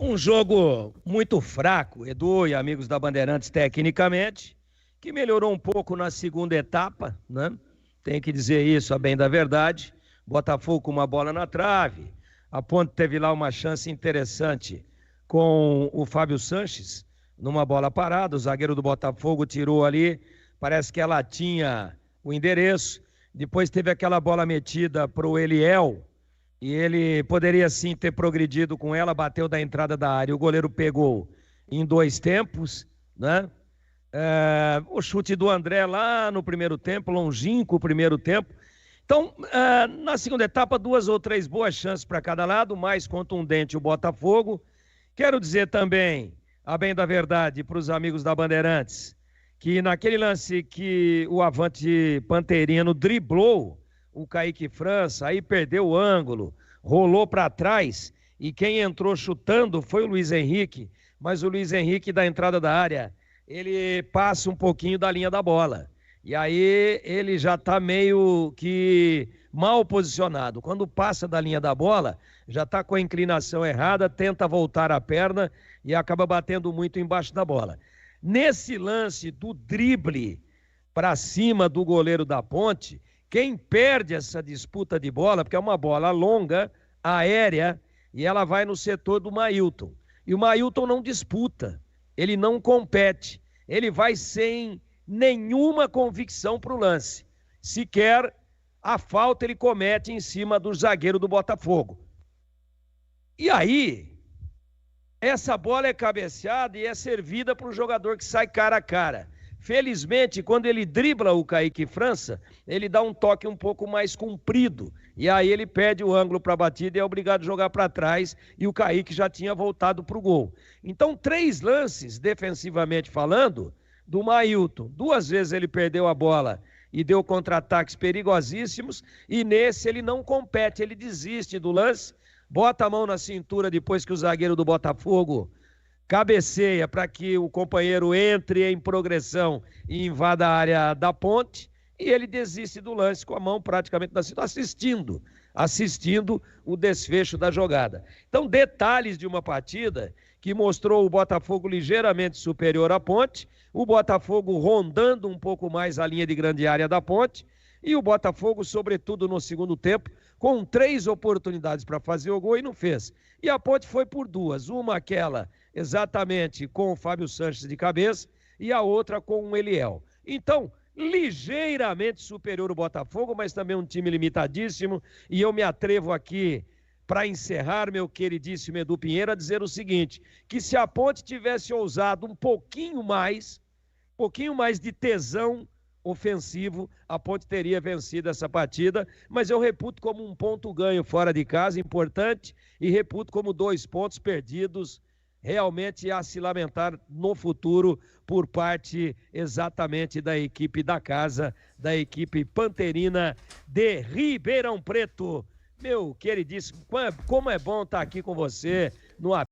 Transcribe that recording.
Um jogo muito fraco, Edu e amigos da Bandeirantes, tecnicamente, que melhorou um pouco na segunda etapa, né? Tem que dizer isso, a bem da verdade. Botafogo com uma bola na trave. A Ponte teve lá uma chance interessante com o Fábio Sanches, numa bola parada. O zagueiro do Botafogo tirou ali, parece que ela tinha o endereço. Depois teve aquela bola metida para o Eliel, e ele poderia sim ter progredido com ela, bateu da entrada da área, o goleiro pegou em dois tempos, né? O chute do André lá no primeiro tempo, longínquo o primeiro tempo. Então, na segunda etapa, duas ou três boas chances para cada lado, mais contundente o Botafogo. Quero dizer também, a bem da verdade, para os amigos da Bandeirantes, que naquele lance que o Avante Panterino driblou o Kaique França, aí perdeu o ângulo, rolou para trás, e quem entrou chutando foi o Luiz Henrique, mas o Luiz Henrique da entrada da área, ele passa um pouquinho da linha da bola, e aí ele já está meio que mal posicionado. Quando passa da linha da bola, já está com a inclinação errada, tenta voltar a perna e acaba batendo muito embaixo da bola. Nesse lance do drible para cima do goleiro da Ponte, quem perde essa disputa de bola, porque é uma bola longa, aérea, e ela vai no setor do Mailton. E o Mailton não disputa, ele não compete, ele vai sem nenhuma convicção para o lance. Sequer a falta ele comete em cima do zagueiro do Botafogo. E aí, essa bola é cabeceada e é servida para o jogador que sai cara a cara. Felizmente, quando ele dribla o Kaique França, ele dá um toque um pouco mais comprido. E aí ele perde o ângulo para a batida e é obrigado a jogar para trás. E o Kaique já tinha voltado para o gol. Então, três lances, defensivamente falando, do Mailton. Duas vezes ele perdeu a bola e deu contra-ataques perigosíssimos. E nesse ele não compete, ele desiste do lance. Bota a mão na cintura depois que o zagueiro do Botafogo cabeceia para que o companheiro entre em progressão e invada a área da Ponte, e ele desiste do lance com a mão praticamente na cintura, assistindo o desfecho da jogada. Então, detalhes de uma partida que mostrou o Botafogo ligeiramente superior à Ponte, o Botafogo rondando um pouco mais a linha de grande área da Ponte, e o Botafogo, sobretudo no segundo tempo, com três oportunidades para fazer o gol e não fez. E a Ponte foi por duas, uma aquela exatamente com o Fábio Sanches de cabeça e a outra com o Eliel. Então, ligeiramente superior o Botafogo, mas também um time limitadíssimo, e eu me atrevo aqui, para encerrar, meu queridíssimo Edu Pinheiro, a dizer o seguinte, que se a Ponte tivesse ousado um pouquinho mais de tesão ofensivo, a Ponte teria vencido essa partida, mas eu reputo como um ponto ganho fora de casa, importante, e reputo como 2 pontos perdidos, realmente a se lamentar no futuro por parte exatamente da equipe da casa, da equipe panterina de Ribeirão Preto. Meu queridíssimo, como é bom estar aqui com você no